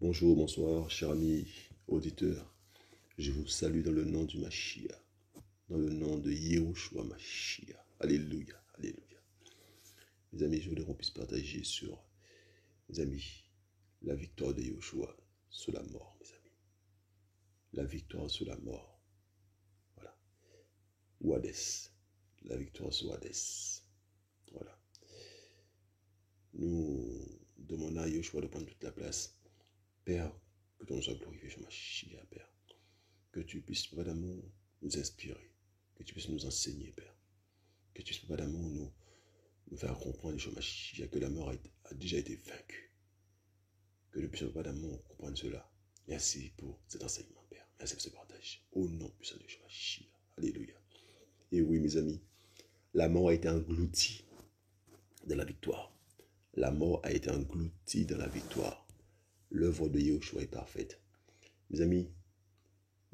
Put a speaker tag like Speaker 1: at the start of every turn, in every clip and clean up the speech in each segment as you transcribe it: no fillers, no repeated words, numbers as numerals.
Speaker 1: Bonjour, bonsoir, chers amis auditeurs. Je vous salue dans le nom du Mashiach, dans le nom de Yehoshua Mashiach. Alléluia, alléluia. Mes amis, je voudrais qu'on puisse partager sur, mes amis, la victoire de Yehoshua sur la mort, mes amis. La victoire sur la mort. Voilà. Ou Hadès. La victoire sur Hadès. Voilà. Nous demandons à Yehoshua de prendre toute la place. Père, que ton nom soit glorifié sur Mashiach, Père. Que tu puisses, Papa d'amour, nous inspirer. Que tu puisses nous enseigner, Père. Que tu puisses, Papa d'amour, nous faire comprendre les choses Mashiach, que la mort a déjà été vaincue. Que nous puissions, Papa d'amour, comprendre cela. Merci pour cet enseignement, Père. Merci pour ce partage. Au nom puissant de Mashiach. Alléluia. Et oui, mes amis, la mort a été engloutie dans la victoire. La mort a été engloutie dans la victoire. L'œuvre de Yehoshua est parfaite. Mes amis,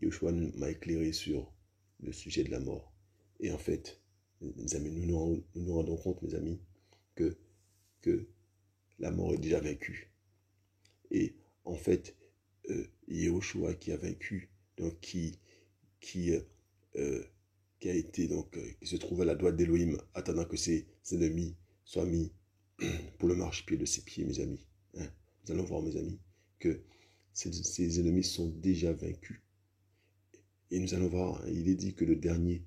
Speaker 1: Yehoshua m'a éclairé sur le sujet de la mort. Et en fait, mes amis, nous nous rendons compte, mes amis, que la mort est déjà vaincue. Et en fait, Yehoshua qui a vaincu, donc qui a été, donc, qui se trouve à la droite d'Élohim, attendant que ses ennemis soient mis pour le marchepied de ses pieds, mes amis. Hein? Nous allons voir, mes amis, que ces ennemis sont déjà vaincus. Et nous allons voir, il est dit que le dernier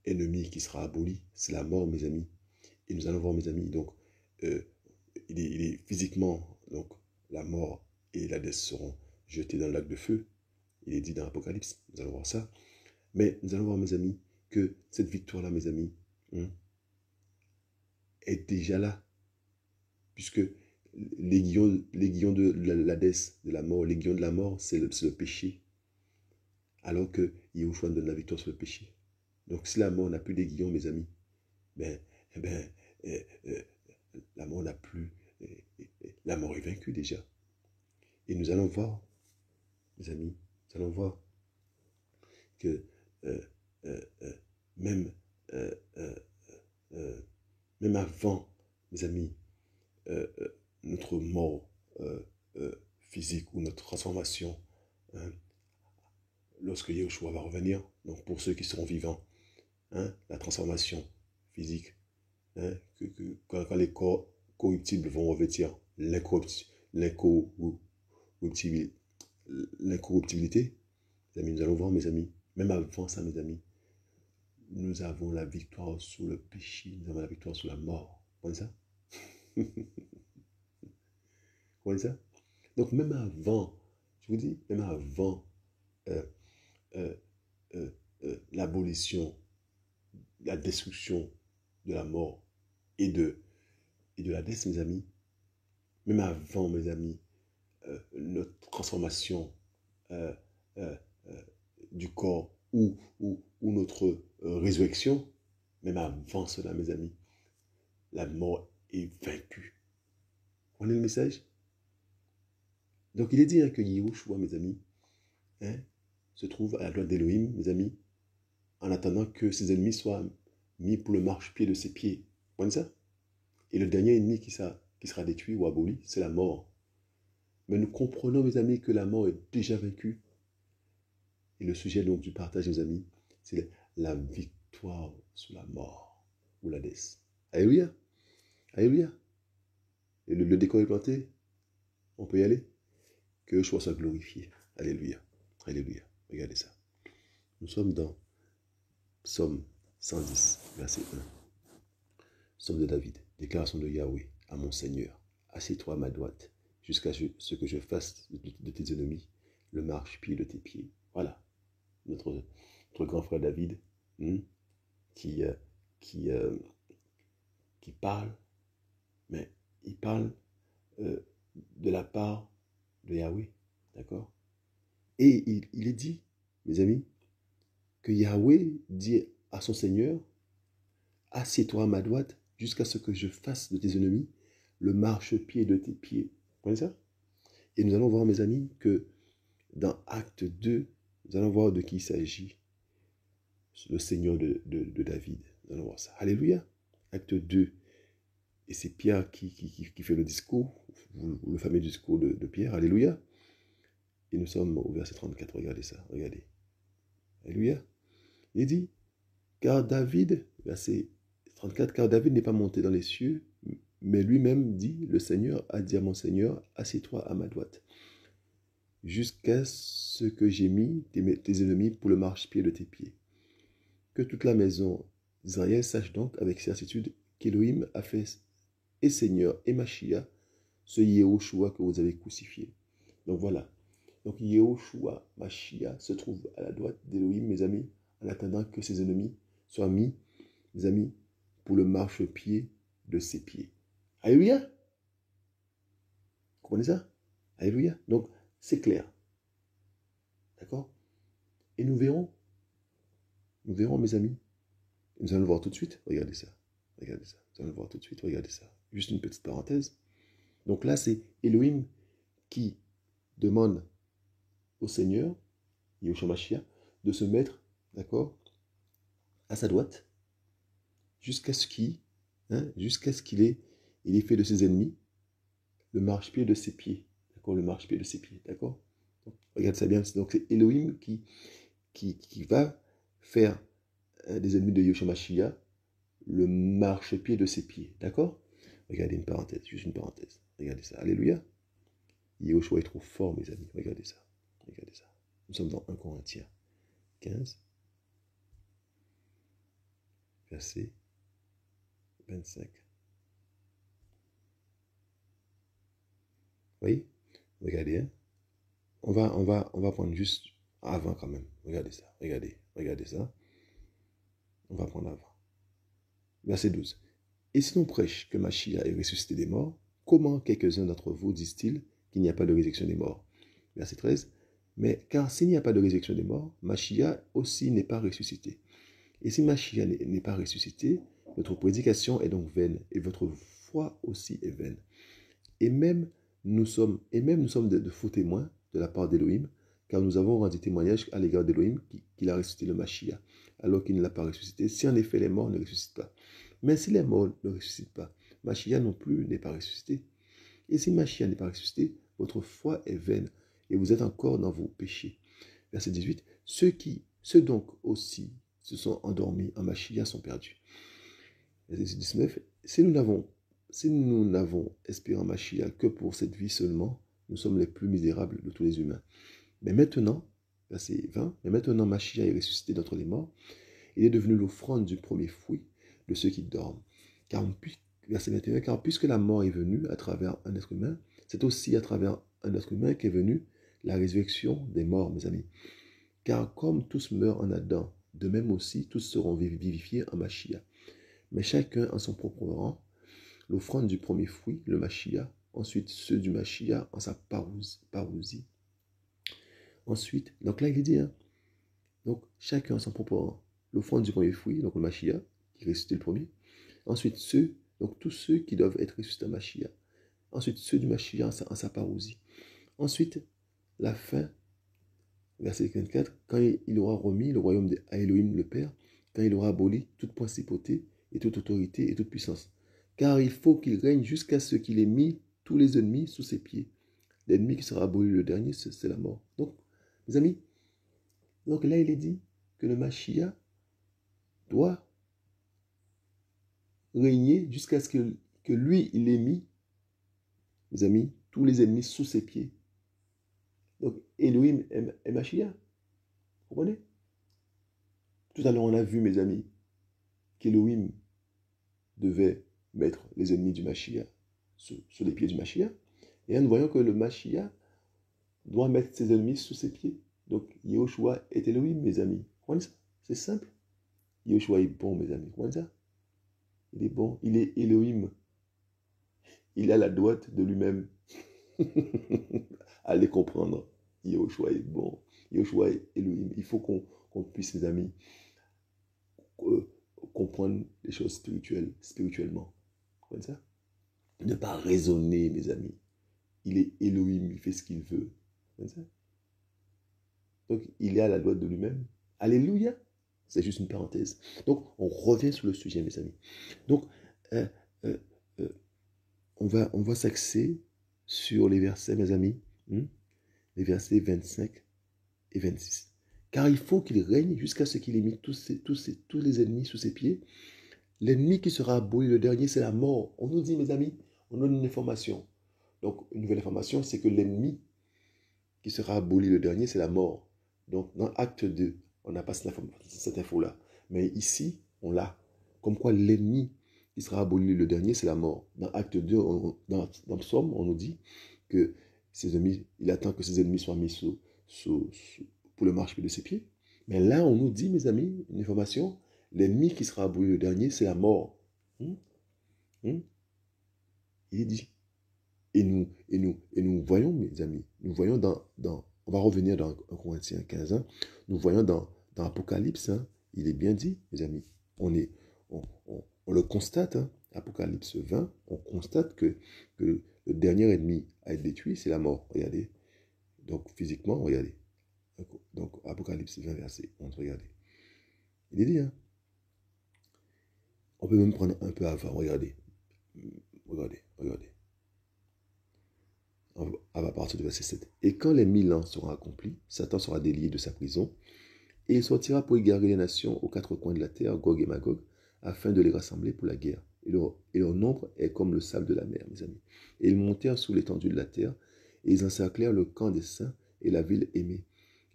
Speaker 1: ennemi qui sera aboli, c'est la mort, mes amis. Et nous allons voir, mes amis, donc, il est physiquement, donc, la mort et l'Hadès seront jetés dans le lac de feu. Il est dit dans l'Apocalypse, nous allons voir ça. Mais nous allons voir, mes amis, que cette victoire-là, mes amis, est déjà là. Puisque l'aiguillon de l'Hadès, de la mort, l'aiguillon de la mort, c'est le péché. Alors que Yehoshua donne la victoire sur le péché. Donc si la mort n'a plus d'aiguillon, mes amis, la mort n'a plus, la mort est vaincue déjà. Et nous allons voir, mes amis, nous allons voir que même avant, mes amis, notre mort physique ou notre transformation, lorsque Yehoshua va revenir, donc pour ceux qui seront vivants, la transformation physique, quand les corps corruptibles vont revêtir l'incorruptibilité, nous allons voir, mes amis, même avant ça, mes amis, nous avons la victoire sur le péché, nous avons la victoire sur la mort. Vous voyez ça? Vous voyez ça? Donc même avant, je vous dis, même avant l'abolition, la destruction de la mort et de l'Hadès, mes amis, même avant, mes amis, notre transformation du corps ou notre résurrection, même avant cela, mes amis, la mort est vaincue. Vous comprenez le message? Donc il est dit que Yehoshua, mes amis, se trouve à la droite d'Élohim, mes amis, en attendant que ses ennemis soient mis pour le marchepied de ses pieds. Vous voyez ça? Et le dernier ennemi qui sera détruit ou aboli, c'est la mort. Mais nous comprenons, mes amis, que la mort est déjà vaincue. Et le sujet donc du partage, mes amis, c'est la victoire sur la mort ou l'Hadès. Alléluia. Alléluia. Et le décor est planté. On peut y aller. Que Yehoshua soit glorifié. Alléluia. Alléluia. Regardez ça. Nous sommes dans Psaume 110, verset 1. Psaume de David. Déclaration de Yahweh à mon Seigneur. Assieds-toi à ma droite, jusqu'à ce que je fasse de tes ennemis le marchepied de tes pieds. Voilà. Notre grand frère David qui parle, mais il parle de la part de Yahweh. D'accord? Et il est dit, mes amis, que Yahweh dit à son Seigneur, assieds-toi à ma droite jusqu'à ce que je fasse de tes ennemis le marchepied de tes pieds. Vous voyez ça? Et nous allons voir, mes amis, que dans Acte 2, nous allons voir de qui il s'agit. Le Seigneur de David. Nous allons voir ça. Alléluia. Acte 2, Et c'est Pierre qui fait le discours, le fameux discours de Pierre. Alléluia. Et nous sommes au verset 34. Regardez ça. Regardez. Alléluia. Il dit, car David, verset 34, car David n'est pas monté dans les cieux, mais lui-même dit, le Seigneur a dit à mon Seigneur, assieds-toi à ma droite, jusqu'à ce que j'ai mis tes ennemis pour le marchepied de tes pieds. Que toute la maison d'Israël sache donc avec certitude qu'Élohim a fait et Seigneur et Machia, ce Yehoshua que vous avez crucifié. Donc voilà. Donc Yehoshua, Machia, se trouve à la droite d'Élohim, mes amis, en attendant que ses ennemis soient mis, mes amis, pour le marchepied de ses pieds. Alléluia. Vous comprenez ça? Alléluia. Donc, c'est clair. D'accord? Et nous verrons, mes amis. Nous allons le voir tout de suite. Regardez ça. Regardez ça. Nous allons le voir tout de suite. Regardez ça. Juste une petite parenthèse. Donc là, c'est Elohim qui demande au Seigneur, Yahushua Mashiach, de se mettre, d'accord, à sa droite, jusqu'à ce qu'il ait fait de ses ennemis le marchepied de ses pieds. D'accord, le marchepied de ses pieds. D'accord? Regarde ça bien. Donc c'est Elohim qui va faire des ennemis de Yahushua Mashiach le marchepied de ses pieds. D'accord? Regardez une parenthèse, juste une parenthèse. Regardez ça. Alléluia. Yahushua est trop fort, mes amis. Regardez ça. Regardez ça. Nous sommes dans 1 Corinthiens 15, verset 25. Vous voyez? Regardez, hein? On va prendre juste avant quand même. Regardez ça. Regardez ça. On va prendre avant. Verset 12. Et si l'on prêche que Mashiach est ressuscité des morts, comment quelques-uns d'entre vous disent-ils qu'il n'y a pas de résurrection des morts? Verset 13. Mais car s'il n'y a pas de résurrection des morts, Mashiach aussi n'est pas ressuscité. Et si Mashiach n'est pas ressuscité, notre prédication est donc vaine, et votre foi aussi est vaine. Et même nous sommes de faux témoins de la part d'Élohim, car nous avons rendu témoignage à l'égard d'Élohim qu'il a ressuscité le Mashiach, alors qu'il ne l'a pas ressuscité, si en effet les morts ne ressuscitent pas. Mais si les morts ne ressuscitent pas, Mashiach non plus n'est pas ressuscité. Et si Mashiach n'est pas ressuscité, votre foi est vaine, et vous êtes encore dans vos péchés. Verset 18. Ceux donc aussi se sont endormis en Mashiach sont perdus. Verset 19. Si nous n'avons espéré en Mashiach que pour cette vie seulement, nous sommes les plus misérables de tous les humains. Mais maintenant, verset 20, mais maintenant Mashiach est ressuscité d'entre les morts, il est devenu l'offrande du premier fruit de ceux qui dorment. Verset 21, car puisque la mort est venue à travers un être humain, c'est aussi à travers un être humain qu'est venue la résurrection des morts, mes amis. Car comme tous meurent en Adam, de même aussi tous seront vivifiés en Mashiach. Mais chacun en son propre rang, l'offrande du premier fruit, le Mashiach, ensuite ceux du Mashiach en sa parousie. Ensuite, donc là il est dit, hein, donc chacun en son propre rang, l'offrande du premier fruit, donc le Mashiach, qui ressuscite le premier. Ensuite donc tous ceux qui doivent être ressuscités en Mashiach. Ensuite ceux du Mashiach en sa parousie. Ensuite, la fin, verset 24, quand il aura remis le royaume à Elohim le Père, quand il aura aboli toute principauté et toute autorité et toute puissance. Car il faut qu'il règne jusqu'à ce qu'il ait mis tous les ennemis sous ses pieds. L'ennemi qui sera aboli le dernier, c'est la mort. Donc, mes amis, donc là il est dit que le Mashiach doit régner jusqu'à ce que lui, il ait mis, mes amis, tous les ennemis sous ses pieds. Donc, Elohim est Mashiach. Vous comprenez? Tout à l'heure, on a vu, mes amis, qu'Elohim devait mettre les ennemis du Mashiach sous les pieds du Mashiach. Et nous voyons que le Mashiach doit mettre ses ennemis sous ses pieds. Donc, Yehoshua est Elohim, mes amis. Vous comprenez ça? C'est simple. Yehoshua est bon, mes amis. Vous comprenez ça? Il est bon. Il est Elohim. Il est à la droite de lui-même. Allez comprendre. Yehoshua est bon. Yehoshua est Elohim. Il faut qu'on puisse, mes amis, comprendre les choses spirituellement. Vous comprenez ça? Ne pas raisonner, mes amis. Il est Elohim, il fait ce qu'il veut. Vous comprenez ça? Donc, il est à la droite de lui-même. Alléluia. C'est juste une parenthèse. Donc, on revient sur le sujet, mes amis. Donc, on va s'axer sur les versets, mes amis, les versets 25 et 26. Car il faut qu'il règne jusqu'à ce qu'il ait mis tous les ennemis sous ses pieds. L'ennemi qui sera aboli, le dernier, c'est la mort. On nous dit, mes amis, on donne une information. Donc, une nouvelle information, c'est que l'ennemi qui sera aboli, le dernier, c'est la mort. Donc, dans Acte 2, on n'a pas cette info-là. Mais ici, on l'a. Comme quoi, l'ennemi qui sera aboli, le dernier, c'est la mort. Dans Acte 2, dans Psaume, on nous dit que ses ennemis, il attend que ses ennemis soient mis pour le marchepied de ses pieds. Mais là, on nous dit, mes amis, une information, l'ennemi qui sera aboli le dernier, c'est la mort. Il est dit. Et nous voyons, mes amis, nous voyons on va revenir dans 1 Corinthiens 15, hein, nous voyons dans Apocalypse, hein, il est bien dit, mes amis, on le constate, hein, Apocalypse 20, on constate que le dernier ennemi à être détruit, c'est la mort, regardez. Donc, physiquement, regardez. Donc, Apocalypse 20, verset 11, regardez. Il est dit, hein. On peut même prendre un peu avant, regardez. Regardez. À partir du verset 7. Et quand les 1000 ans seront accomplis, Satan sera délié de sa prison, et il sortira pour égarer les nations aux quatre coins de la terre, Gog et Magog, afin de les rassembler pour la guerre. Et leur nombre est comme le sable de la mer, mes amis. Et ils montèrent sous l'étendue de la terre, et ils encerclèrent le camp des saints et la ville aimée.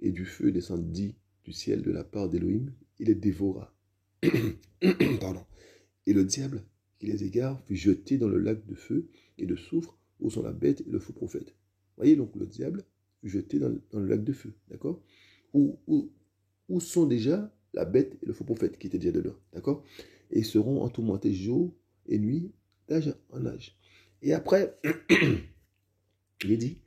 Speaker 1: Et du feu descendit du ciel de la part d'Élohim, il les dévora. Pardon. Et le diable, qui les égare, fut jeté dans le lac de feu et de soufre, où sont la bête et le faux prophète. Voyez, donc le diable fut jeté dans le lac de feu, d'accord, où sont déjà la bête et le faux prophète qui étaient déjà dedans, d'accord, et ils seront entourmentés jour et nuit, d'âge en âge. Et après, il est dit,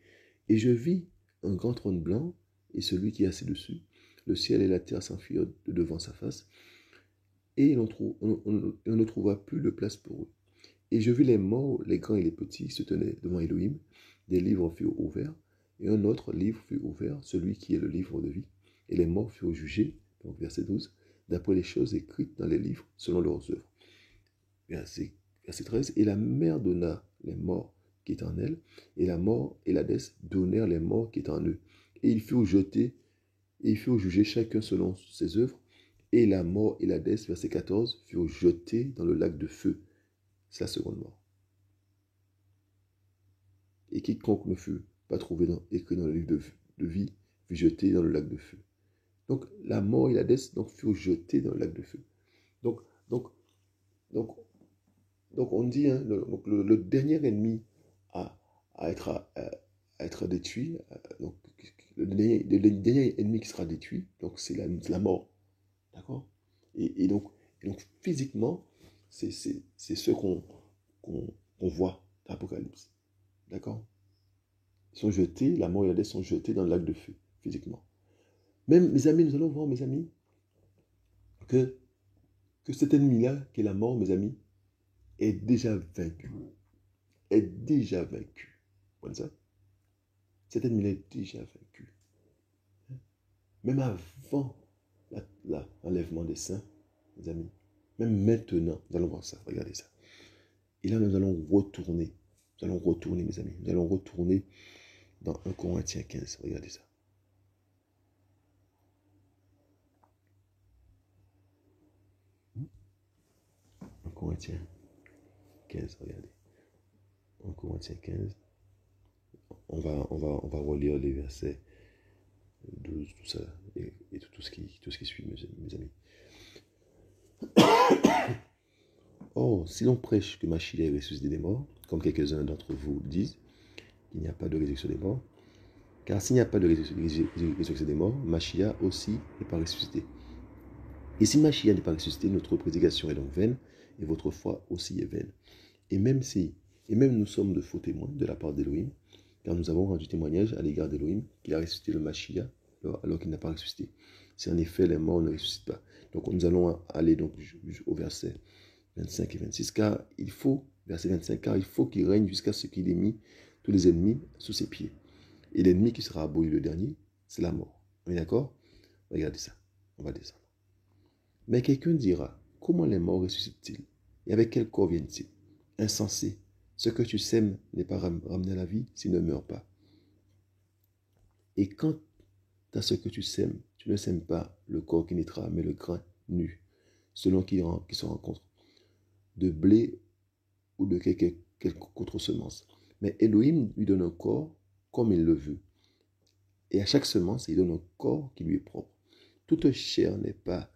Speaker 1: et je vis un grand trône blanc, et celui qui est assis dessus, le ciel et la terre s'enfuirent de devant sa face, et on ne trouva plus de place pour eux. Et je vis les morts, les grands et les petits, se tenaient devant Elohim. Des livres furent ouverts, et un autre livre fut ouvert, celui qui est le livre de vie. Et les morts furent jugés, donc verset 12, d'après les choses écrites dans les livres, selon leurs œuvres. Verset 13, et la mer donna les morts qui étaient en elle, et la mort et l'Hadès donnèrent les morts qui étaient en eux. Et ils furent jetés, et ils furent jugés chacun selon ses œuvres. Et la mort et l'Hadès, verset 14, furent jetés dans le lac de feu. C'est la seconde mort. Et quiconque ne fut pas trouvé écrit dans le livre de vie fut jeté dans le lac de feu. Donc la mort et l'Hadès furent jetés dans le lac de feu. Donc on dit, hein, le dernier ennemi à être détruit, donc le dernier ennemi qui sera détruit, donc c'est la mort. D'accord, et donc physiquement, c'est ce qu'on voit dans l'Apocalypse. D'accord? Ils sont jetés, la mort et l'Hadès sont jetés dans le lac de feu, physiquement. Même, mes amis, nous allons voir, mes amis, que cet ennemi-là, qui est la mort, mes amis, est déjà vaincu. Est déjà vaincu. Vous voyez ça? Cet ennemi-là est déjà vaincu. Même avant l'enlèvement des saints, mes amis, même maintenant, nous allons voir ça, regardez ça. Et là, nous allons retourner, mes amis, nous allons retourner dans 1 Corinthiens 15, regardez ça. 1 Corinthiens 15, regardez. 1 Corinthiens 15, on va relire les versets 12, tout ça, et tout ce qui suit, mes amis. Or, si l'on prêche que Machia est ressuscité des morts, comme quelques-uns d'entre vous disent, qu'il n'y a pas de résurrection des morts, car s'il n'y a pas de résurrection des morts, Machia aussi n'est pas ressuscité. Et si Machia n'est pas ressuscité, notre prédication est donc vaine, et votre foi aussi est vaine. Et même nous sommes de faux témoins de la part d'Élohim, car nous avons rendu témoignage à l'égard d'Élohim qu'il a ressuscité le Machia alors qu'il n'a pas ressuscité. Si en effet les morts ne ressuscitent pas. Donc nous allons aller donc au verset 25 et 26, verset 25, car il faut qu'il règne jusqu'à ce qu'il ait mis tous les ennemis sous ses pieds. Et l'ennemi qui sera aboli le dernier, c'est la mort. On est d'accord? Regardez ça. On va descendre. Mais quelqu'un dira, comment les morts ressuscitent-ils? Et avec quel corps viennent-ils? Insensés. Ce que tu sèmes n'est pas ramené à la vie s'il ne meurt pas. Et quant à ce que tu sèmes, tu ne sèmes pas le corps qui naîtra, mais le grain nu, selon qui se rencontre, de blé ou de quelque autre semence. Mais Elohim lui donne un corps comme il le veut. Et à chaque semence, il donne un corps qui lui est propre. Toute chair n'est pas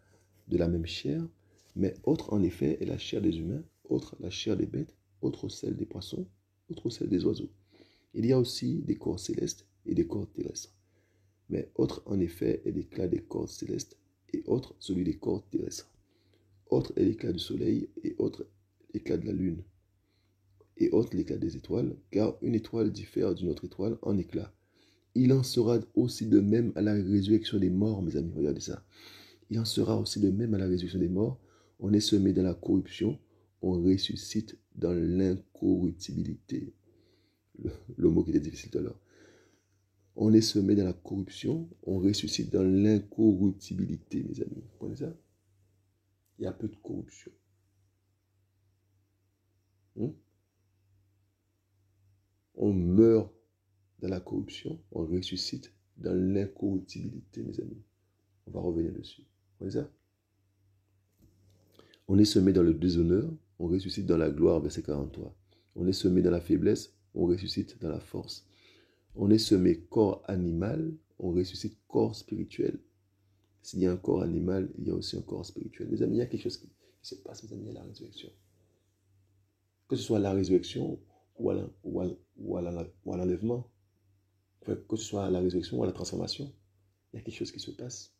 Speaker 1: de la même chair, mais autre en effet est la chair des humains, autre la chair des bêtes, autre celle des poissons, autre celle des oiseaux. Il y a aussi des corps célestes et des corps terrestres. Mais autre en effet est l'éclat des corps célestes et autre celui des corps terrestres. Autre est l'éclat du soleil et autre l'éclat de la lune. Et autre l'éclat des étoiles, car une étoile diffère d'une autre étoile en éclat. Il en sera aussi de même à la résurrection des morts, mes amis, regardez ça. Il en sera aussi de même à la résurrection des morts. On est semé dans la corruption, on ressuscite dans l'incorruptibilité. Le mot qui était difficile tout à l'heure. On est semé dans la corruption, on ressuscite dans l'incorruptibilité, mes amis. Vous comprenez ça? Il y a peu de corruption. On meurt dans la corruption, on ressuscite dans l'incorruptibilité, mes amis. On va revenir dessus. Vous voyez ça? On est semé dans le déshonneur, on ressuscite dans la gloire, verset 43. On est semé dans la faiblesse, on ressuscite dans la force. On est semé corps animal, on ressuscite corps spirituel. S'il y a un corps animal, il y a aussi un corps spirituel. Mes amis, il y a quelque chose qui se passe, mes amis, à la résurrection. Que ce soit à la résurrection ou à l'enlèvement, que ce soit à la résurrection ou à la transformation, il y a quelque chose qui se passe.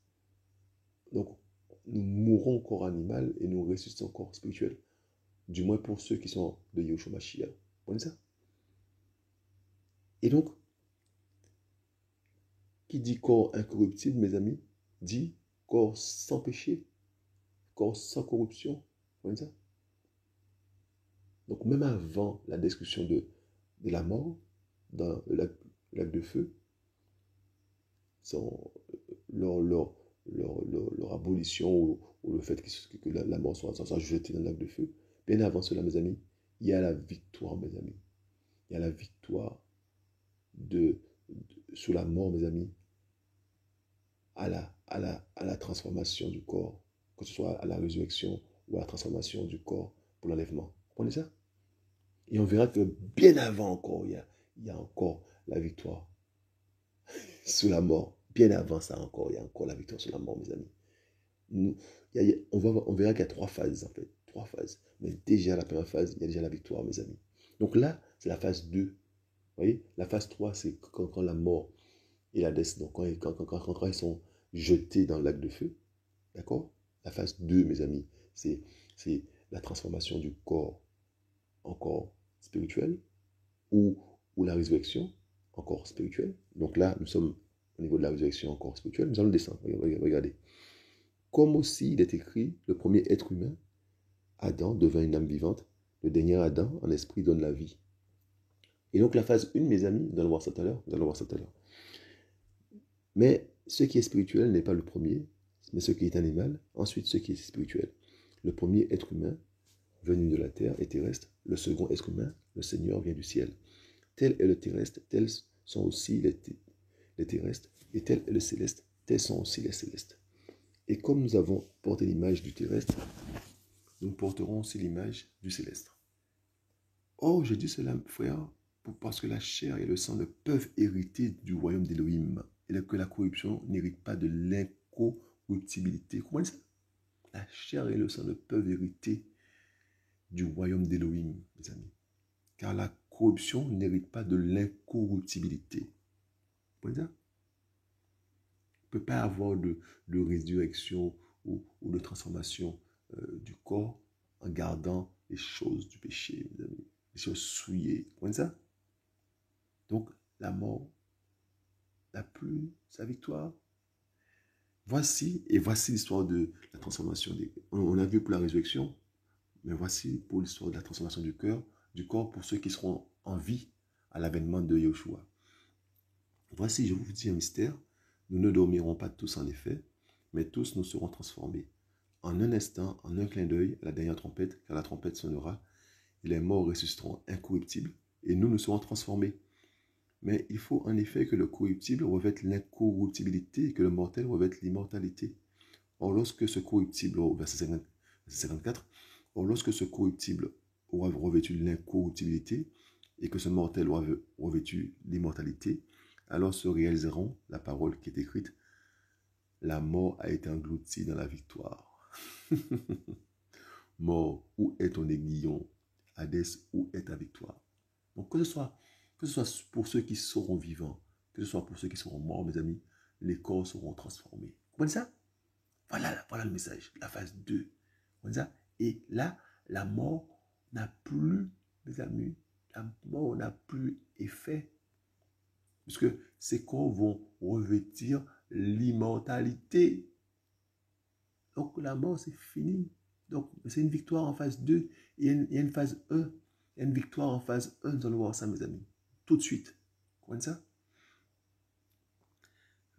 Speaker 1: Donc, nous mourrons au corps animal et nous ressuscitons au corps spirituel. Du moins pour ceux qui sont de Yahushua Mashiach. Vous voyez ça? Et donc, qui dit corps incorruptible, mes amis, dit corps sans péché, corps sans corruption. Vous voyez ça? Donc, même avant la discussion de la mort, dans le lac de feu, leur abolition ou le fait que la mort soit jetée dans le lac de feu, bien avant cela, mes amis, il y a la victoire, mes amis. Il y a la victoire sous la mort, mes amis, à la transformation du corps, que ce soit à la résurrection ou à la transformation du corps pour l'enlèvement. Vous comprenez ça? Et on verra que bien avant encore, il y a encore la victoire sous la mort. Bien avant ça encore, il y a encore la victoire sous la mort, mes amis. On verra qu'il y a 3 phases, en fait. 3 phases. Mais déjà, la première phase, il y a déjà la victoire, mes amis. Donc là, c'est la phase 2. Vous voyez? La phase 3, c'est quand la mort et la death, donc quand ils sont jetés dans le lac de feu. D'accord? La phase 2, mes amis, c'est la transformation du corps en corps spirituel ou la résurrection en corps spirituel. Donc là, nous sommes au niveau de la résurrection en corps spirituel. Nous allons descendre. Regardez. Comme aussi il est écrit, le premier être humain, Adam, devint une âme vivante. Le dernier Adam, en esprit, donne la vie. Et donc la phase 1, mes amis, nous allons voir ça tout à l'heure. Mais ce qui est spirituel n'est pas le premier, mais ce qui est animal. Ensuite, ce qui est spirituel. Le premier être humain, venu de la terre, est terrestre. Le second être humain, le Seigneur, vient du ciel. Tel est le terrestre, tels sont aussi les terrestres. Et tel est le céleste, tels sont aussi les célestes. Et comme nous avons porté l'image du terrestre, nous porterons aussi l'image du céleste. Oh, je dis cela, frère, parce que la chair et le sang ne peuvent hériter du royaume d'Élohim, et que la corruption n'hérite pas de l'incorruptibilité. Comment ça? La chair et le sang ne peuvent hériter du royaume d'Élohim, mes amis. Car la corruption n'hérite pas de l'incorruptibilité. Vous voyez ça? Il ne peut pas avoir de résurrection ou de transformation du corps en gardant les choses du péché, mes amis. Les choses souillées. Vous voyez ça? Donc, la mort n'a plus sa victoire. Voici l'histoire de la transformation. On a vu pour la résurrection, mais voici pour l'histoire de la transformation du corps pour ceux qui seront en vie à l'avènement de Yahushua. Voici, je vous dis un mystère, nous ne dormirons pas tous en effet, mais tous nous serons transformés. En un instant, en un clin d'œil, à la dernière trompette, car la trompette sonnera, et les morts ressusciteront incorruptibles, et nous serons transformés. Mais il faut en effet que le corruptible revête l'incorruptibilité et que le mortel revête l'immortalité. Or, lorsque ce corruptible, au verset 54, or, lorsque ce corruptible aura revêtu l'incorruptibilité et que ce mortel aura revêtu l'immortalité, alors se réaliseront la parole qui est écrite: la mort a été engloutie dans la victoire. Mort, où est ton aiguillon? Hadès, où est ta victoire? Donc, que ce soit pour ceux qui seront vivants, que ce soit pour ceux qui seront morts, mes amis, les corps seront transformés. Vous comprenez ça? Voilà le message, la phase 2. Vous comprenez ça? Et là, la mort n'a plus, mes amis, la mort n'a plus effet. Puisque ces corps vont revêtir l'immortalité. Donc, la mort, c'est fini. Donc, c'est une victoire en phase 2. Il y a une phase 1. Il y a une victoire en phase 1. Nous allons voir ça, mes amis. Tout de suite. Vous comprenez ça?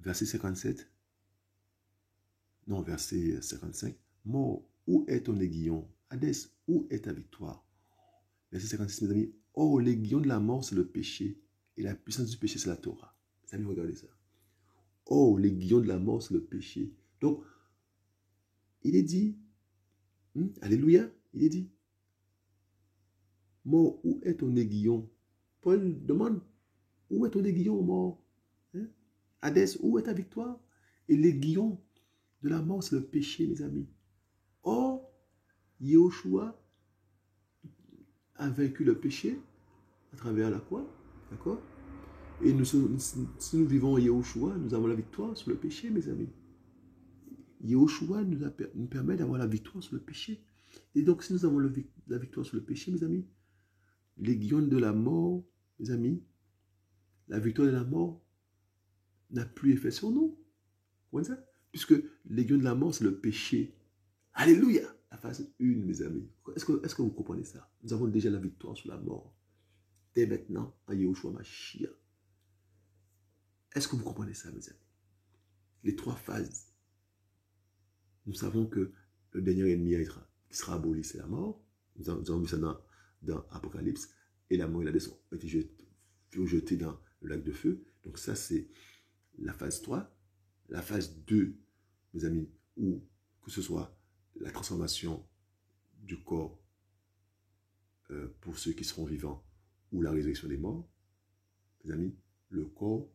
Speaker 1: Verset 57. Non, verset 55. Mort, où est ton aiguillon? Hadès, où est ta victoire? Verset 56, mes amis. Oh, l'aiguillon de la mort, c'est le péché. Et la puissance du péché, c'est la Torah. Mes amis, regardez ça. Oh, l'aiguillon de la mort, c'est le péché. Donc, il est dit, alléluia, il est dit, mort, où est ton aiguillon? Paul demande, où est ton aiguillon, mort? Hadès, où est ta victoire? Et l'aiguillon de la mort, c'est le péché, mes amis. Or, Yahushua a vaincu le péché à travers la croix, d'accord? Et si nous vivons Yahushua, nous avons la victoire sur le péché, mes amis. Yahushua nous permet d'avoir la victoire sur le péché. Et donc, si nous avons la victoire sur le péché, mes amis, l'aiguillon de la mort, mes amis, la victoire de la mort n'a plus effet sur nous. Vous voyez ça? Puisque l'aiguillon de la mort, c'est le péché. Alléluia! La phase 1, mes amis. Est-ce que vous comprenez ça? Nous avons déjà la victoire sur la mort. Dès maintenant, en Yahushua Mashiach. Est-ce que vous comprenez ça, mes amis? Les 3 phases. Nous savons que le dernier ennemi qui sera aboli, c'est la mort. Nous avons vu ça dans Apocalypse. Et la mort et la descente ont été jetés dans le lac de feu. Donc ça, c'est la phase 3. La phase 2, mes amis, où que ce soit la transformation du corps pour ceux qui seront vivants ou la résurrection des morts, mes amis, le corps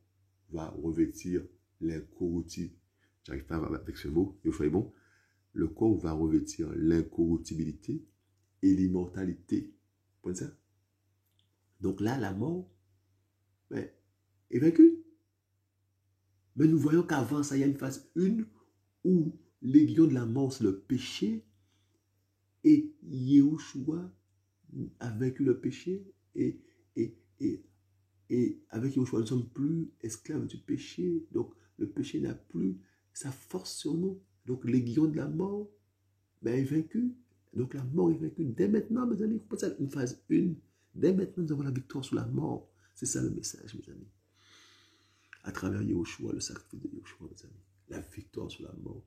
Speaker 1: va revêtir l'incorruptibilité. J'arrive pas avec ce mot, il faut être bon. Le corps va revêtir l'incorruptibilité et l'immortalité. Vous comprenez ça? Donc là, la mort est vaincue. Mais nous voyons qu'avant ça, il y a une phase 1 où l'aiguillon de la mort, c'est le péché. Et Yahushua a vaincu le péché. Et avec Yahushua, nous ne sommes plus esclaves du péché. Donc, le péché n'a plus sa force sur nous. Donc, l'aiguillon de la mort est vaincu. Donc, la mort est vaincue. Dès maintenant, mes amis, vous pensez à une phase 1. Dès maintenant, nous avons la victoire sur la mort. C'est ça le message, mes amis. À travers Yahushua, le sacrifice de Yahushua, mes amis. La victoire sur la mort.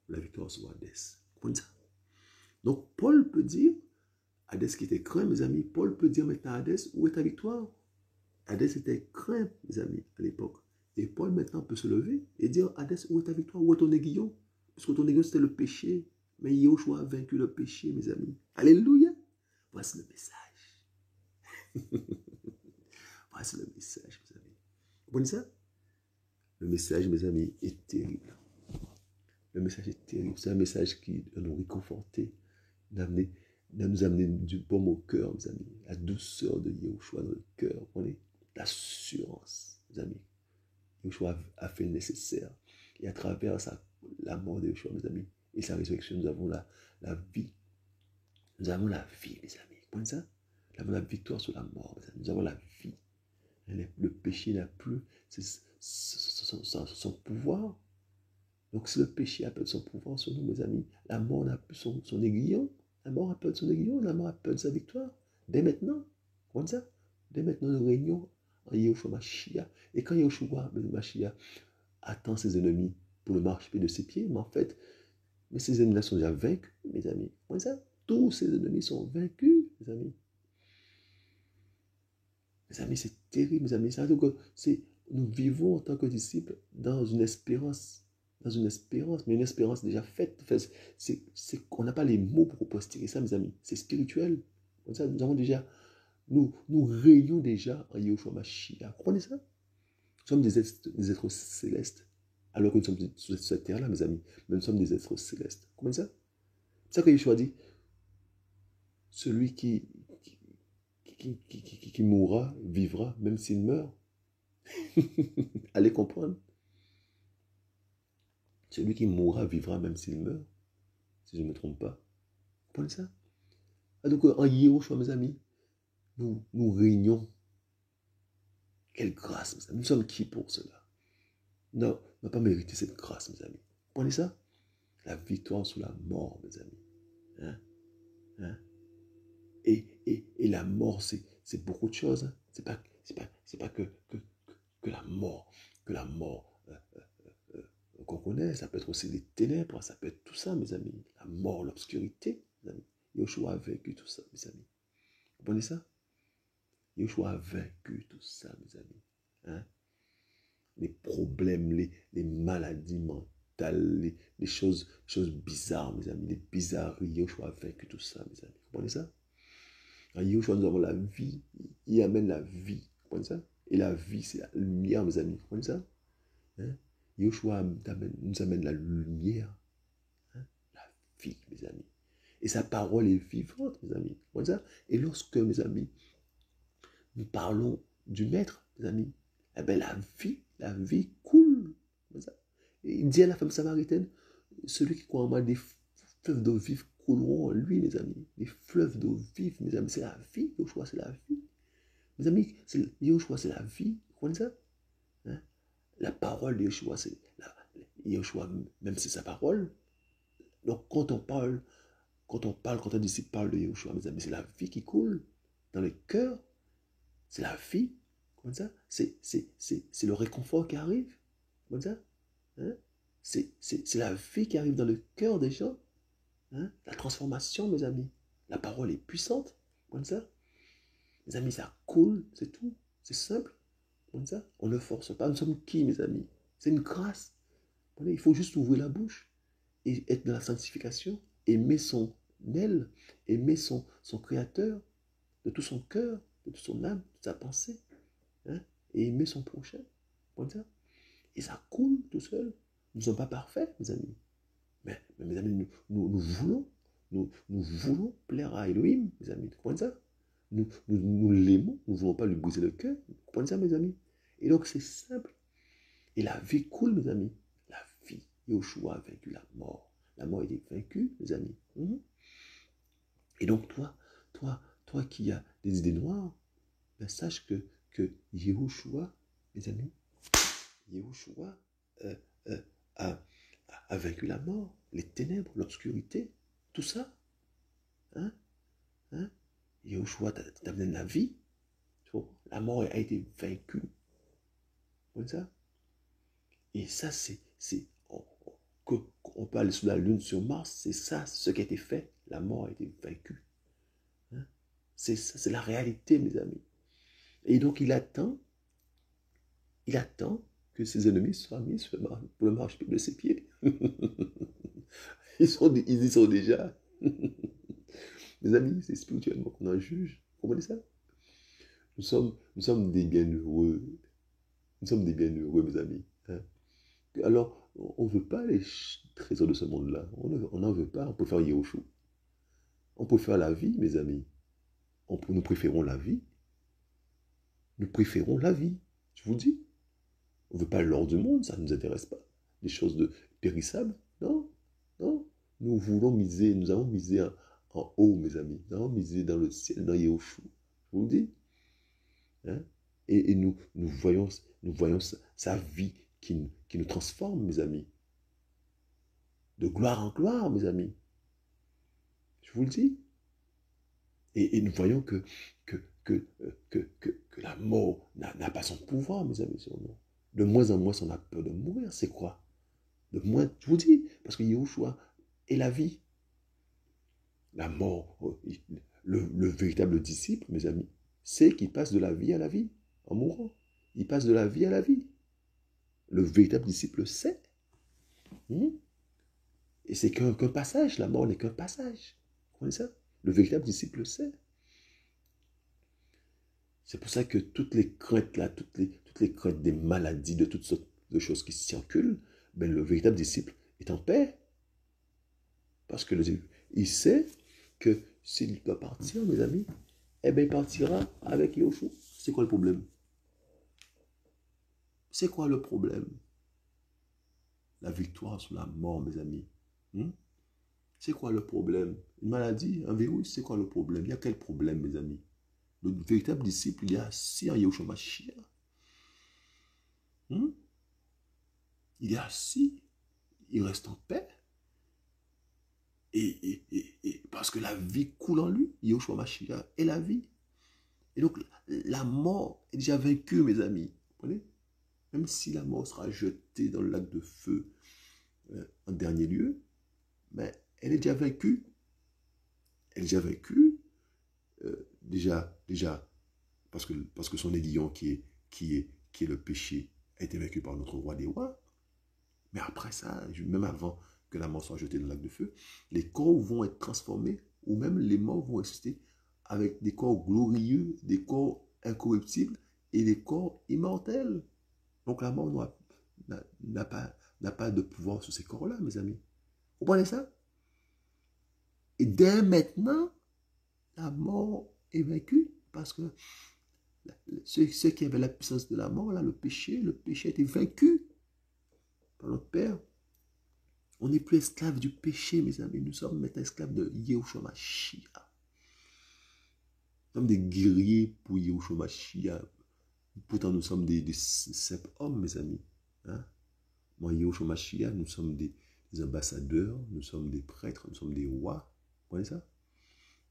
Speaker 1: La victoire sur Hadès. Vous comprenez ça? Donc, Paul peut dire, Hadès qui était craint, mes amis, Paul peut dire maintenant à Hadès, où est ta victoire? Hadès était craint, mes amis, à l'époque. Et Paul maintenant peut se lever et dire, Hadès, où est ta victoire? Où est ton aiguillon? Parce que ton aiguillon, c'était le péché. Mais Yahushua a vaincu le péché, mes amis. Alléluia! Voici le message. Voici le message, mes amis. Vous comprenez ça? Le message, mes amis, est terrible. Le message est terrible. C'est un message qui doit nous réconforter, nous amener du baume au cœur, mes amis. La douceur de Yahushua dans le cœur. Vous comprenez? L'assurance, mes amis. Yahushua a fait le nécessaire. Et à travers la mort de Yahushua, mes amis, et sa résurrection, nous avons la vie. Nous avons la vie, mes amis. Vous comprenez ça? Nous avons la victoire sur la mort, mes amis. Nous avons la vie. Le péché n'a plus son pouvoir. Donc, si le péché a perdu son pouvoir sur nous, mes amis, la mort n'a plus son aiguillon. La mort a perdu son aiguillon, la mort a perdu sa victoire. Dès maintenant, comme ça, dès maintenant, nous régnons en Yahushua Mashiach. Et quand Yahushua Mashiach attend ses ennemis pour le marcher de ses pieds, mais en fait, ces ennemis-là sont déjà vaincus, mes amis. Comme ça, tous ces ennemis sont vaincus, mes amis. Mes amis, c'est terrible, mes amis. Ça veut dire que nous vivons en tant que disciples dans une espérance. Dans une espérance, mais une espérance déjà faite. Enfin, on n'a pas les mots pour poster ça, mes amis. C'est spirituel. Comme ça, nous avons déjà, nous régnons déjà en Yahushua Mashiach. Vous comprenez ça? Nous sommes des êtres célestes. Alors que nous sommes sur cette terre-là, mes amis. Mais nous sommes des êtres célestes. Vous comprenez ça? C'est ça que Yeshua dit. Celui qui mourra, vivra, même s'il meurt. Allez comprendre. Celui qui mourra, vivra, même s'il meurt. Si je ne me trompe pas. Vous comprenez ça? Ah, donc, en Yahushua, mes amis, nous régnons. Quelle grâce, mes amis. Nous sommes qui pour cela? Non, on n'a pas mérité cette grâce, mes amis. Vous comprenez ça? La victoire sur la mort, mes amis. Hein? Hein? Et la mort, c'est beaucoup de choses. Hein? C'est pas que la mort qu'on connaît. Ça peut être aussi les ténèbres, ça peut être tout ça, mes amis. La mort, l'obscurité, mes amis. Yeshua a vaincu tout ça, mes amis. Vous comprenez ça? Yeshua a vaincu tout ça, mes amis. Hein? Les problèmes, les maladies mentales, les choses bizarres, mes amis. Les bizarreries. Yeshua a vaincu tout ça, mes amis. Vous comprenez ça? En Yeshua, nous avons la vie. Il amène la vie. Vous comprenez ça? Et la vie, c'est la lumière, mes amis. Vous comprenez ça? Hein? Yeshua nous amène la lumière. Hein? La vie, mes amis. Et sa parole est vivante, mes amis. Vous comprenez ça? Et lorsque, mes amis, nous parlons du Maître, mes amis, eh bien la vie coule. Comme ça. Et il dit à la femme samaritaine, celui qui croit en moi, des fleuves d'eau vive couleront en lui, mes amis. Des fleuves d'eau vive, mes amis, c'est la vie. Yeshua, c'est la vie. Mes amis, Yeshua, c'est la vie. Vous comprenez ça? Hein? La parole de Yeshua, c'est Yeshua, même c'est sa parole. Donc quand un disciple parle de Yeshua, mes amis, c'est la vie qui coule dans le cœur. C'est la vie. Comme ça, c'est le réconfort qui arrive. Comme ça, hein? C'est la vie qui arrive dans le cœur des gens. Hein? La transformation, mes amis. La parole est puissante. Comme ça, mes amis, ça coule, c'est tout. C'est simple. Comme ça, on ne force pas. Nous sommes qui, mes amis? C'est une grâce. Il faut juste ouvrir la bouche et être dans la sanctification, aimer son aile, aimer son créateur de tout son cœur, de toute son âme, de sa pensée. Hein? Et aimer son prochain. Comme ça. Et ça coule tout seul. Nous ne sommes pas parfaits, mes amis. Mais mes amis, nous voulons plaire à Elohim, mes amis. Vous comprenez ça? Nous l'aimons, nous ne voulons pas lui briser le cœur. Vous comprenez ça, mes amis? Et donc, c'est simple. Et la vie coule, mes amis. La vie. Yeshua a vaincu la mort. La mort est vaincue, mes amis. Et donc, toi qui as des idées noires, ben, sache que Yeshua, mes amis, Yeshua a vaincu la mort, les ténèbres, l'obscurité, tout ça. Hein? Hein? Yeshua t'amène la vie. La mort a été vaincue. Comme ça. Et ça, on peut aller sous la lune, sur Mars, c'est ça, ce qui a été fait. La mort a été vaincue. Hein? C'est ça, c'est la réalité, mes amis. Et donc, il attend que ses ennemis soient mis pour le marchepied de ses pieds. Ils y sont déjà. Mes amis, c'est spirituellement qu'on en juge. Vous comprenez ça? Nous sommes des bienheureux. Nous sommes des bienheureux, mes amis. Hein? Alors, on ne veut pas les trésors de ce monde-là. On n'en veut pas. On préfère Yeshua. On préfère la vie, mes amis. Nous préférons la vie. Nous préférons la vie. Je vous dis. On ne veut pas l'or du monde, ça ne nous intéresse pas. Des choses périssables. Non, non. Nous avons misé en haut, mes amis. Nous avons misé dans le ciel, dans Yeshua. Je vous le dis. Hein? Et nous voyons sa vie qui nous transforme, mes amis. De gloire en gloire, mes amis. Je vous le dis. Et nous voyons que la mort n'a pas son pouvoir, mes amis, sur nous. De moins en moins, on a peur de mourir. C'est quoi? De moins, je vous dis, parce que Yeshua est la vie. La mort, le véritable disciple, mes amis, sait qu'il passe de la vie à la vie en mourant. Il passe de la vie à la vie. Le véritable disciple sait. Et c'est qu'un passage. La mort n'est qu'un passage. Vous comprenez ça? Le véritable disciple sait. C'est pour ça que toutes les craintes là, toutes les craintes des maladies, de toutes sortes de choses qui circulent, ben le véritable disciple est en paix. Parce que il sait que s'il doit partir, mes amis, eh bien il partira avec Yahushua. C'est quoi le problème? C'est quoi le problème? La victoire sur la mort, mes amis. C'est quoi le problème? Une maladie, un virus, c'est quoi le problème? Il y a quel problème, mes amis? Le véritable disciple, il est assis en Yahushua Mashiach. Il est assis, il reste en paix. Et parce que la vie coule en lui, Yahushua Mashiach est la vie. Et donc, la mort est déjà vaincue, mes amis. Vous comprenez? Même si la mort sera jetée dans le lac de feu en dernier lieu, mais elle est déjà vaincue. Elle est déjà vaincue. Déjà, parce que son aiguillon qui est le péché a été vaincu par notre roi des rois. Mais après ça, même avant que la mort soit jetée dans le lac de feu, les corps vont être transformés, ou même les morts vont rester avec des corps glorieux, des corps incorruptibles et des corps immortels. Donc la mort n'a pas de pouvoir sur ces corps-là, mes amis. Vous comprenez ça? Et dès maintenant, la mort est vaincue parce que ceux qui avaient la puissance de la mort, là, le péché a été vaincu par notre Père. On n'est plus esclave du péché, mes amis. Nous sommes maintenant esclaves de Yahushua Mashiach. Nous sommes des guerriers pour Yahushua Mashiach. Pourtant, nous sommes des simples hommes, mes amis. Moi, Yahushua Mashiach, nous sommes des ambassadeurs, nous sommes des prêtres, nous sommes des rois. Vous voyez ça?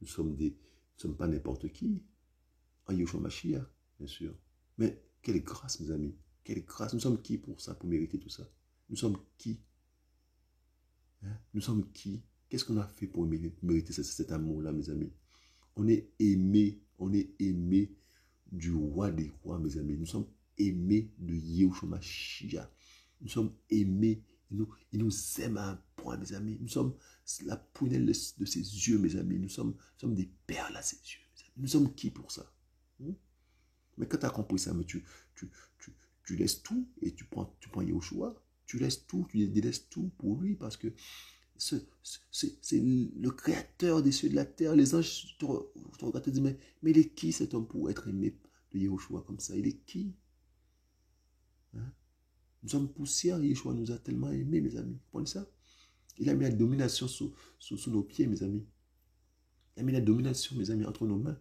Speaker 1: Nous ne sommes pas n'importe qui. En Yahushua Mashiach, bien sûr. Mais quelle grâce, mes amis. Quelle grâce. Nous sommes qui pour ça, pour mériter tout ça? Nous sommes qui? Nous sommes qui? Qu'est-ce qu'on a fait pour mériter cet amour-là, mes amis? On est aimé du roi des rois, mes amis. Nous sommes aimés de Yahushua Mashiach. Nous sommes aimés. Il nous aime à un point, mes amis. Nous sommes la prunelle de ses yeux, mes amis. Nous sommes des perles à ses yeux, mes amis. Nous sommes qui pour ça? Mais quand tu as compris ça, mais tu laisses tout et tu prends Yahushua. Tu laisses tout, tu délaisses tout pour lui parce que c'est le créateur des cieux et de la terre. Les anges te regardent et te disent, mais il est qui cet homme pour être aimé de Yahushua comme ça? Il est qui? Nous sommes poussière, Yahushua nous a tellement aimés, mes amis. Vous comprenez ça? Il a mis la domination sous nos pieds, mes amis. Il a mis la domination, mes amis, entre nos mains.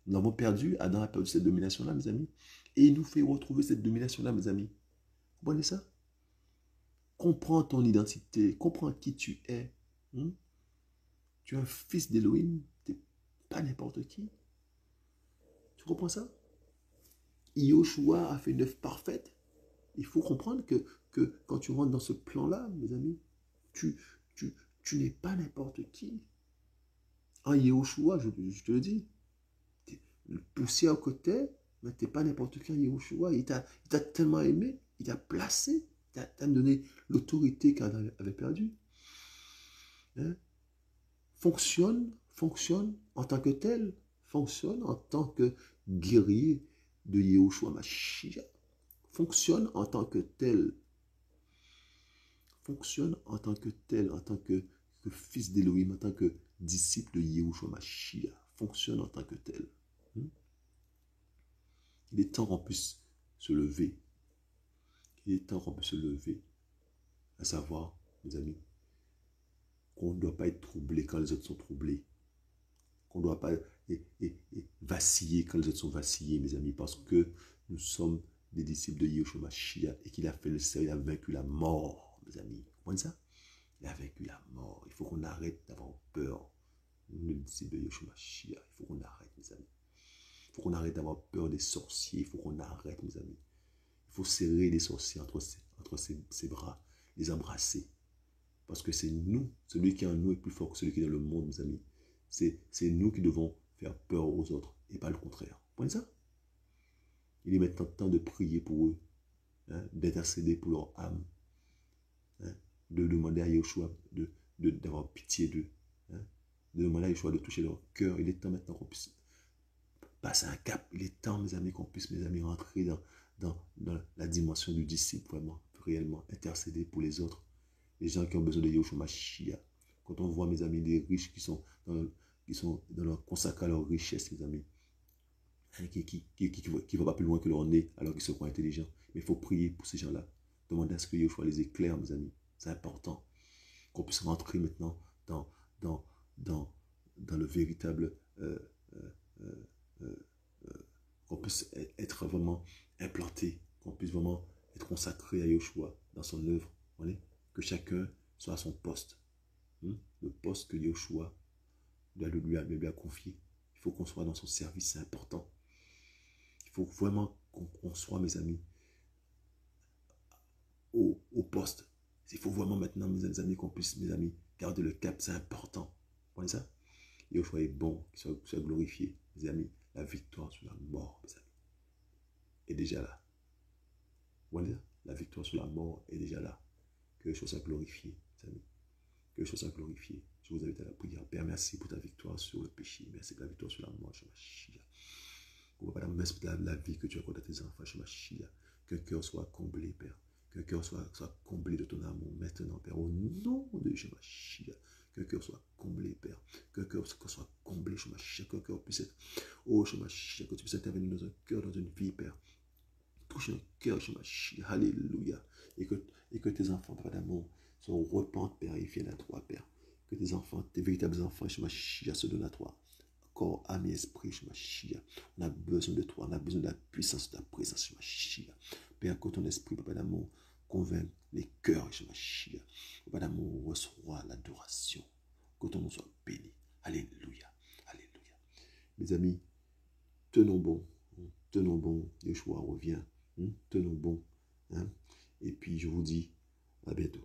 Speaker 1: Nous l'avons perdu, Adam a perdu cette domination-là, mes amis. Et il nous fait retrouver cette domination-là, mes amis. Vous comprenez ça? Comprends ton identité, comprends qui tu es. Tu es un fils d'Élohim, tu n'es pas n'importe qui. Tu comprends ça? Yahushua a fait une œuvre parfaite. Il faut comprendre que quand tu rentres dans ce plan-là, mes amis, tu n'es pas n'importe qui. En Yahushua, je te le dis, le poussière que tu es, mais tu n'es pas n'importe qui en Yahushua. Il t'a tellement aimé, il t'a placé, il t'a donné l'autorité qu'Adam avait perdue. Fonctionne en tant que tel, fonctionne en tant que guerrier de Yahushua Mashiach. Fonctionne en tant que tel. Fonctionne en tant que tel, en tant que fils d'Élohim, en tant que disciple de Yahushua Mashiach. Fonctionne en tant que tel. Il est temps qu'on puisse se lever. Il est temps qu'on puisse se lever. À savoir, mes amis, qu'on ne doit pas être troublé quand les autres sont troublés. Qu'on ne doit pas vaciller quand les autres sont vacillés, mes amis, parce que nous sommes des disciples de Yahushua Mashiach et qu'il a fait le ciel, il a vaincu la mort, mes amis. Vous comprenez ça? Il a vaincu la mort. Il faut qu'on arrête d'avoir peur. Nous, les disciples de Yahushua Mashiach, il faut qu'on arrête, mes amis. Il faut qu'on arrête d'avoir peur des sorciers. Il faut qu'on arrête, mes amis. Il faut serrer les sorciers entre ses bras, les embrasser. Parce que c'est nous, celui qui est en nous est plus fort que celui qui est dans le monde, mes amis. C'est nous qui devons faire peur aux autres et pas le contraire. Prenez ça. Il est maintenant temps de prier pour eux, hein, d'intercéder pour leur âme, hein, de demander à Yeshua d'avoir pitié d'eux, hein, de demander à Yeshua de toucher leur cœur. Il est temps maintenant qu'on puisse passer un cap. Il est temps, mes amis, qu'on puisse, mes amis, rentrer dans la dimension du disciple, vraiment, réellement, intercéder pour les autres, les gens qui ont besoin de Yeshua Mashiach. Quand on voit, mes amis, les riches qui sont dans leur consacré à leur richesse, mes amis, hein, qui ne vont pas plus loin que leur nez, alors qu'ils se croient intelligents. Mais il faut prier pour ces gens-là. Demander à ce que Yeshua les éclaire, mes amis. C'est important. Qu'on puisse rentrer maintenant dans, dans, dans, dans le véritable... qu'on puisse être vraiment implanté, qu'on puisse vraiment être consacré à Yeshua dans son œuvre. Voyez? Que chacun soit à son poste. Le poste que Yeshua lui a confié. Il faut qu'on soit dans son service, c'est important. Il faut vraiment qu'on soit, mes amis, au poste. Il faut vraiment maintenant, mes amis, qu'on puisse, mes amis, garder le cap, c'est important. Vous voyez ça? Yeshua est bon, qu'il soit glorifié, mes amis. La victoire sur la mort, mes amis, est déjà là. Vous voyez ça? La victoire sur la mort est déjà là. Que Yeshua soit glorifié, mes amis. Que Yeshua soit glorifié. Je vous invite à la prière. Père, merci pour ta victoire sur le péché. Merci pour la victoire sur la mort, Shemashia. Merci pour la vie que tu accordes à tes enfants, Shemashia. Qu'un cœur soit comblé, Père. Qu'un cœur soit comblé de ton amour maintenant, Père. Au nom de Shemashia. Qu'un cœur soit comblé, Père. Qu'un cœur soit comblé, Shemashia. Qu'un cœur puisse être, oh Shemashia, que tu puisses intervenir dans un cœur, dans une vie, Père. Touche un cœur, Shemashia. Alléluia. Et que tes enfants, Père d'amour, se repentent, Père, et viennent à toi, Père. Que tes enfants, tes véritables enfants, Shemashia, se donnent à toi. Corps, âme et esprit, Shemashia. On a besoin de toi, on a besoin de la puissance de ta présence, Shemashia. Père, que ton esprit, Papa d'amour, convainc les cœurs, Shemashia. Papa d'amour, reçoit l'adoration. Que ton nom soit béni. Alléluia. Alléluia. Mes amis, tenons bon. Tenons bon. Yeshua revient. Tenons bon. Hein? Et puis, je vous dis à bientôt.